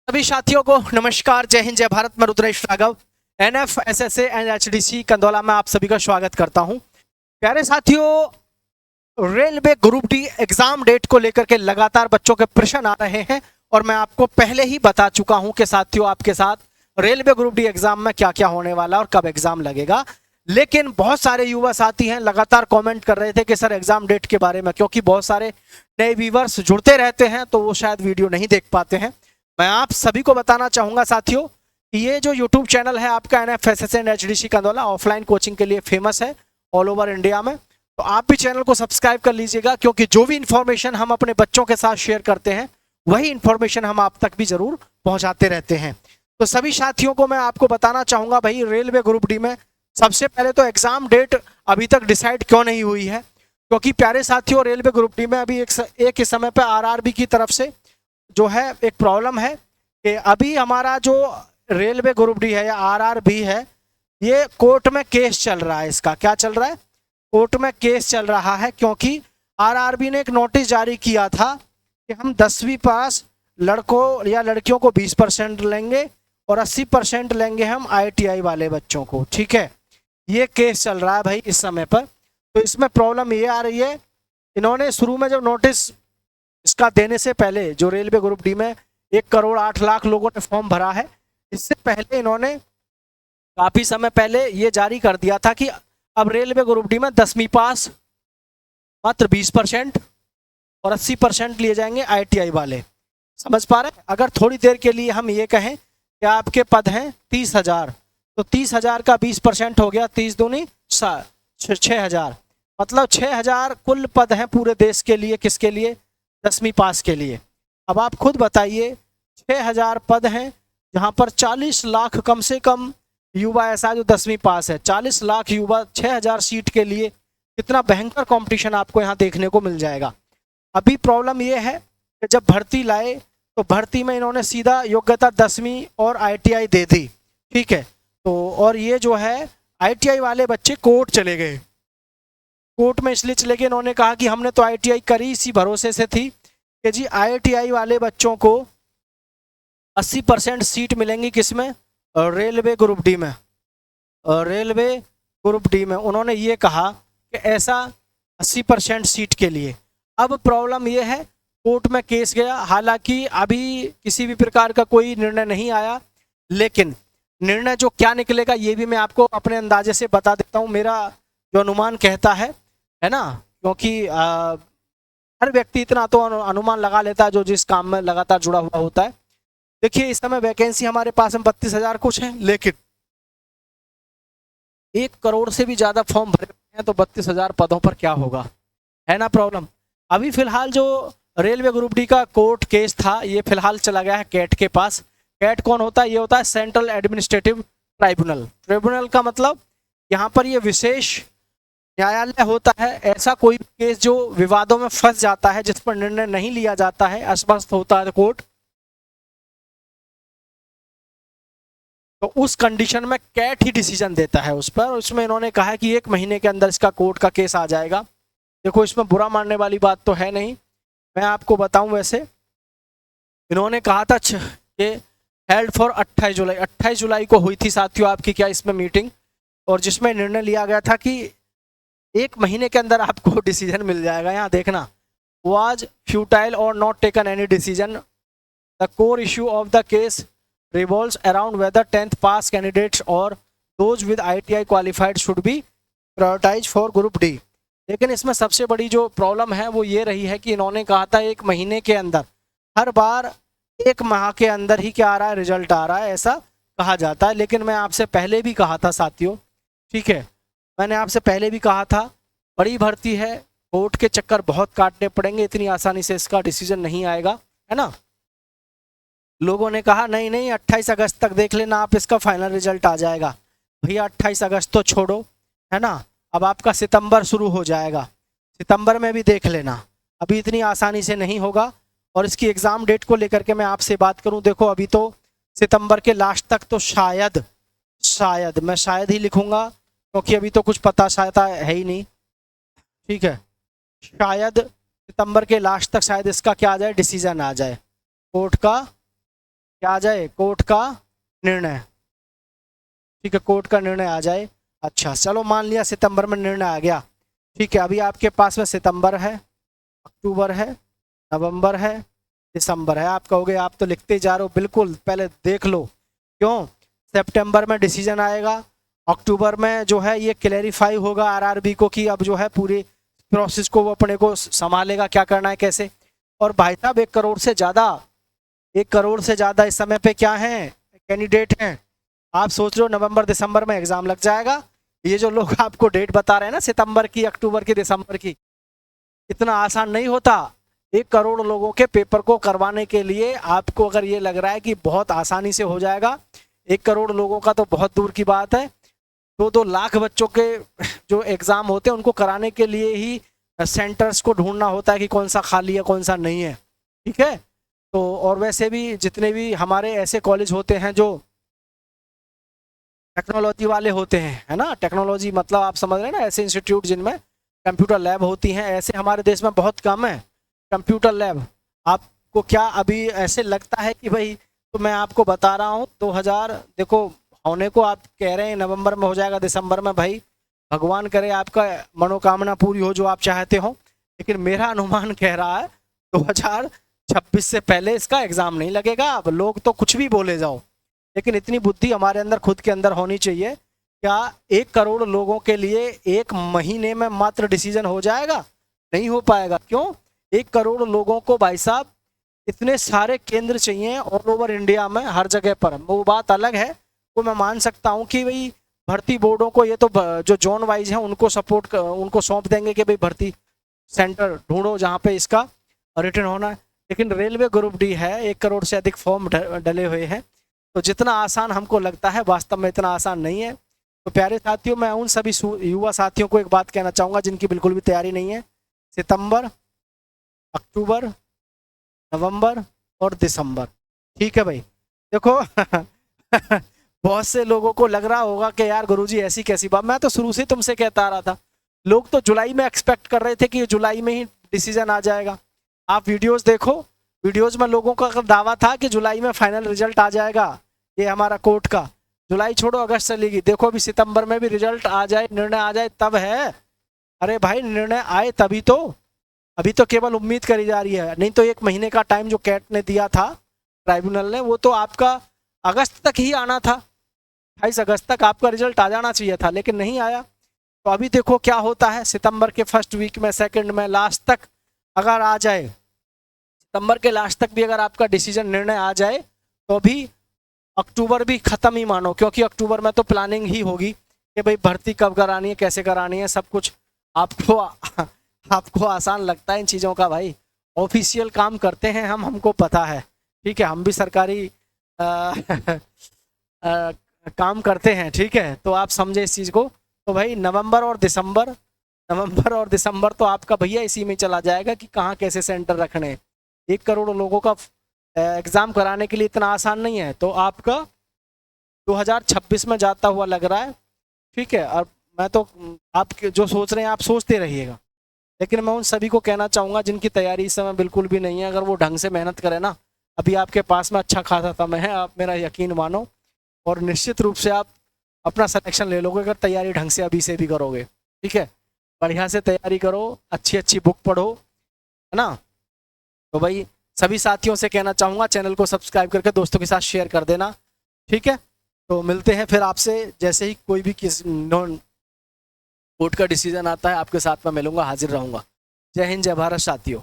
सभी साथियों को नमस्कार, जय हिंद, जय भारत। मैं Rudresh Raghav, N F, S S A and H D C Kandaula में आप सभी का स्वागत करता हूं। प्यारे साथियों, railway group D exam date को लेकर के लगातार बच्चों के प्रश्न आ रहे हैं और मैं आपको पहले ही बता चुका हूं कि साथियों आपके साथ रेलवे ग्रुप डी एग्जाम में क्या क्या होने वाला और कब एग्जाम लगेगा। लेकिन बहुत सारे युवा साथी हैं लगातार कमेंट कर रहे थे कि सर एग्जाम डेट के बारे में, क्योंकि बहुत सारे नए व्यूअर्स जुड़ते रहते हैं तो वो शायद वीडियो नहीं देख पाते हैं। मैं आप सभी को बताना चाहूंगा साथियों, ये जो यूट्यूब चैनल है आपका N F, S S A and H D C Kandaula offline coaching के लिए फेमस है ऑल ओवर इंडिया में। तो आप भी चैनल को सब्सक्राइब कर लीजिएगा, क्योंकि जो भी इंफॉर्मेशन हम अपने बच्चों के साथ शेयर करते हैं वही इंफॉर्मेशन हम आप तक भी जरूर पहुंचाते रहते हैं। तो सभी साथियों को मैं आपको बताना चाहूंगा भाई, रेलवे ग्रुप डी में सबसे पहले तो एग्जाम डेट अभी तक डिसाइड क्यों नहीं हुई है, क्योंकि प्यारे साथियों रेलवे ग्रुप डी में अभी एक ही समय पर आरआरबी की तरफ से जो है एक प्रॉब्लम है कि अभी हमारा जो रेलवे ग्रुप डी है या आरआरबी है, ये कोर्ट में केस चल रहा है। इसका क्या चल रहा है? कोर्ट में केस चल रहा है, क्योंकि आरआरबी ने एक नोटिस जारी किया था कि हम 10वीं पास लड़कों या लड़कियों को 20% लेंगे और 80% लेंगे हम आईटीआई वाले बच्चों को। ठीक है, ये केस चल रहा है भाई इस समय पर। तो इसमें प्रॉब्लम ये आ रही है, इन्होंने शुरू में जब नोटिस इसका देने से पहले जो रेलवे ग्रुप डी में 1,08,00,000 लोगों ने फॉर्म भरा है, इससे पहले इन्होंने काफी समय पहले ये जारी कर दिया था कि अब रेलवे ग्रुप डी में 10वीं पास मात्र 20% और 80% लिए जाएंगे आईटीआई वाले। समझ पा रहे हैं? अगर थोड़ी देर के लिए हम ये कहें कि आपके पद हैं 30,000, तो 30,000 का 20% हो गया 30 दूनी 6,000, मतलब 6,000 कुल पद हैं पूरे देश के लिए। किसके लिए? 10वीं पास के लिए। अब आप खुद बताइए, 6,000 पद हैं जहां पर 40 लाख कम से कम युवा ऐसा जो 10वीं पास है, 40 लाख युवा 6,000 सीट के लिए कितना भयंकर कंपटीशन आपको यहाँ देखने को मिल जाएगा। अभी प्रॉब्लम ये है कि जब भर्ती लाए तो भर्ती में इन्होंने सीधा योग्यता 10वीं और आईटीआई दे दी। ठीक है, तो और ये जो है आईटीआई वाले बच्चे कोर्ट चले गए। कोर्ट में इसलिए चले गए, इन्होंने कहा कि हमने तो आईटीआई करी इसी भरोसे से थी कि जी आईटीआई वाले बच्चों को 80% सीट मिलेंगी किसमें? रेलवे ग्रुप डी में। रेलवे ग्रुप डी में उन्होंने ये कहा कि ऐसा 80% सीट के लिए। अब प्रॉब्लम ये है, कोर्ट में केस गया, हालांकि अभी किसी भी प्रकार का कोई निर्णय नहीं आया, लेकिन निर्णय जो क्या निकलेगा ये भी मैं आपको अपने अंदाजे से बता देता हूँ। मेरा जो अनुमान कहता है ना, क्योंकि हर व्यक्ति इतना तो अनुमान लगा लेता है जो जिस काम में लगातार जुड़ा हुआ होता है। देखिए, इस समय वैकेंसी हमारे पास में 32,000 कुछ है, लेकिन 1 करोड़ से भी ज्यादा फॉर्म भरे हैं, तो 32,000 पदों पर क्या होगा, है ना प्रॉब्लम। अभी फिलहाल जो रेलवे ग्रुप डी का कोर्ट केस था, ये फिलहाल चला गया है कैट के पास। कैट कौन होता है? ये होता है सेंट्रल एडमिनिस्ट्रेटिव ट्राइब्यूनल। ट्रिब्यूनल का मतलब यहाँ पर ये विशेष न्यायालय होता है। ऐसा कोई केस जो विवादों में फंस जाता है, जिस पर निर्णय नहीं लिया जाता है, अस्वस्थ होता है कोर्ट, तो उस कंडीशन में कैट ही डिसीजन देता है उस पर। उसमें इन्होंने कहा है कि 1 महीने के अंदर इसका कोर्ट का केस आ जाएगा। देखो, इसमें बुरा मानने वाली बात तो है नहीं। मैं आपको बताऊं, वैसे इन्होंने कहा था कि हेल्ड फॉर 28 जुलाई को हुई थी साथियों आपकी क्या इसमें मीटिंग, और जिसमें निर्णय लिया गया था कि 1 महीने के अंदर आपको डिसीजन मिल जाएगा। यहाँ देखना, वाज फ्यूटाइल और not taken any decision. The core issue of the case revolves around whether 10th pass candidates or those with ITI qualified should be prioritized for group D। लेकिन इसमें सबसे बड़ी जो प्रॉब्लम है वो ये रही है कि इन्होंने कहा था 1 महीने के अंदर, हर बार 1 माह के अंदर ही क्या आ रहा है, रिजल्ट आ रहा है, ऐसा कहा जाता है। लेकिन मैं आपसे पहले भी कहा था साथियों, ठीक है, मैंने आपसे पहले भी कहा था, बड़ी भर्ती है, कोर्ट के चक्कर बहुत काटने पड़ेंगे, इतनी आसानी से इसका डिसीजन नहीं आएगा, है ना। लोगों ने कहा नहीं नहीं 28 अगस्त तक देख लेना आप, इसका फाइनल रिजल्ट आ जाएगा। भैया 28 अगस्त तो छोड़ो, है ना, अब आपका सितंबर शुरू हो जाएगा, सितंबर में भी देख लेना, अभी इतनी आसानी से नहीं होगा। और इसकी एग्ज़ाम डेट को लेकर के मैं आपसे बात करूं, देखो अभी तो सितंबर के लास्ट तक तो शायद मैं शायद ही लिखूंगा, क्योंकि अभी तो कुछ पता शायद है ही नहीं। ठीक है, शायद सितंबर के लास्ट तक शायद इसका क्या आ जाए, डिसीजन आ जाए कोर्ट का क्या आ जाए, कोर्ट का निर्णय। ठीक है, कोर्ट का निर्णय आ जाए। अच्छा चलो मान लिया सितंबर में निर्णय आ गया। ठीक है, अभी आपके पास में सितंबर है, अक्टूबर है, नवंबर है, दिसंबर है। आप कहोगे आप तो लिखते जा रहे हो, बिल्कुल पहले देख लो। क्यों, सितंबर में डिसीजन आएगा, अक्टूबर में जो है ये क्लैरिफाई होगा आरआरबी को कि अब जो है पूरे प्रोसेस को वो अपने को संभालेगा, क्या करना है कैसे। और भाई साहब 1 करोड़ से ज़्यादा, 1 करोड़ से ज़्यादा इस समय पे क्या है, कैंडिडेट हैं। आप सोच रहे हो नवंबर दिसंबर में एग्जाम लग जाएगा। ये जो लोग आपको डेट बता रहे हैं ना, सितंबर की, अक्टूबर की, दिसंबर की, इतना आसान नहीं होता। 1 करोड़ लोगों के पेपर को करवाने के लिए आपको अगर ये लग रहा है कि बहुत आसानी से हो जाएगा, 1 करोड़ लोगों का तो बहुत दूर की बात है। 2-2 लाख बच्चों के जो एग्जाम होते हैं उनको कराने के लिए ही सेंटर्स को ढूंढना होता है कि कौन सा खाली है कौन सा नहीं है। ठीक है, तो और वैसे भी जितने भी हमारे ऐसे कॉलेज होते हैं जो टेक्नोलॉजी वाले होते हैं, है ना, टेक्नोलॉजी मतलब आप समझ रहे हैं ना, ऐसे इंस्टीट्यूट जिनमें कंप्यूटर लैब होती हैं, ऐसे हमारे देश में बहुत कम है कंप्यूटर लैब। आपको क्या अभी ऐसे लगता है कि भाई, तो मैं आपको बता रहा हूँ 2000 देखो होने को आप कह रहे हैं नवंबर में हो जाएगा, दिसंबर में, भाई भगवान करे आपका मनोकामना पूरी हो जो आप चाहते हो, लेकिन मेरा अनुमान कह रहा है 2026 से पहले इसका एग्जाम नहीं लगेगा। अब लोग तो कुछ भी बोले जाओ, लेकिन इतनी बुद्धि हमारे अंदर खुद के अंदर होनी चाहिए। क्या 1 करोड़ लोगों के लिए 1 महीने में मात्र डिसीजन हो जाएगा? नहीं हो पाएगा। क्यों, 1 करोड़ लोगों को भाई साहब इतने सारे केंद्र चाहिए ऑल ओवर इंडिया में, हर जगह पर। वो बात अलग है, वो मैं मान सकता हूँ कि भाई भर्ती बोर्डों को ये तो जो जोन वाइज है उनको सपोर्ट उनको सौंप देंगे कि भाई भर्ती सेंटर ढूंढो जहाँ पे इसका रिटर्न होना है। लेकिन रेलवे ग्रुप डी है, 1 करोड़ से अधिक फॉर्म डले हुए हैं, तो जितना आसान हमको लगता है वास्तव में इतना आसान नहीं है। तो प्यारे साथियों, मैं उन सभी युवा साथियों को एक बात कहना चाहूँगा जिनकी बिल्कुल भी तैयारी नहीं है, सितंबर, अक्टूबर, नवंबर और दिसंबर। ठीक है भाई, देखो बहुत से लोगों को लग रहा होगा कि यार गुरुजी ऐसी कैसी बात, मैं तो शुरू से तुमसे कहता आ रहा था। लोग तो जुलाई में एक्सपेक्ट कर रहे थे कि जुलाई में ही डिसीजन आ जाएगा। आप वीडियोस देखो, वीडियोस में लोगों का दावा था कि जुलाई में फाइनल रिजल्ट आ जाएगा ये हमारा कोर्ट का। जुलाई छोड़ो, अगस्त चलेगी, देखो अभी सितंबर में भी रिजल्ट आ जाए, निर्णय आ जाए तब है। अरे भाई निर्णय आए तभी तो, अभी तो केवल उम्मीद करी जा रही है। नहीं तो 1 महीने का टाइम जो कैट ने दिया था, ट्राइब्यूनल ने, वो तो आपका अगस्त तक ही आना था, 28 अगस्त तक आपका रिजल्ट आ जाना चाहिए था, लेकिन नहीं आया। तो अभी देखो क्या होता है, सितंबर के फर्स्ट वीक में, सेकंड में, लास्ट तक अगर आ जाए, सितंबर के लास्ट तक भी अगर आपका डिसीजन निर्णय आ जाए तो भी अक्टूबर भी खत्म ही मानो, क्योंकि अक्टूबर में तो प्लानिंग ही होगी कि भाई भर्ती कब करानी है, कैसे करानी है, सब कुछ आपको आपको आसान लगता है इन चीज़ों का। भाई ऑफिशियल काम करते हैं हम, हमको पता है। ठीक है, हम भी सरकारी काम करते हैं। ठीक है, तो आप समझे इस चीज़ को। तो भाई नवंबर और दिसंबर तो आपका भैया इसी में चला जाएगा कि कहाँ कैसे सेंटर रखने हैं। 1 करोड़ लोगों का एग्ज़ाम कराने के लिए इतना आसान नहीं है। तो आपका 2026 में जाता हुआ लग रहा है। ठीक है, और मैं तो आप जो सोच रहे हैं आप सोचते रहिएगा, लेकिन मैं उन सभी को कहना चाहूँगा जिनकी तैयारी इस समय बिल्कुल भी नहीं है, अगर वो ढंग से मेहनत करें ना, अभी आपके पास में अच्छा खासा समय है, आप मेरा यकीन मानो, और निश्चित रूप से आप अपना सिलेक्शन ले लोगे अगर तैयारी ढंग से अभी से भी करोगे। ठीक है, बढ़िया से तैयारी करो, अच्छी अच्छी बुक पढ़ो, है ना। तो भाई सभी साथियों से कहना चाहूँगा चैनल को सब्सक्राइब करके दोस्तों के साथ शेयर कर देना। ठीक है, तो मिलते हैं फिर आपसे, जैसे ही कोई भी कोर्ट का डिसीजन आता है आपके साथ में मिलूंगा, हाजिर रहूँगा। जय हिंद, जय भारत साथियों।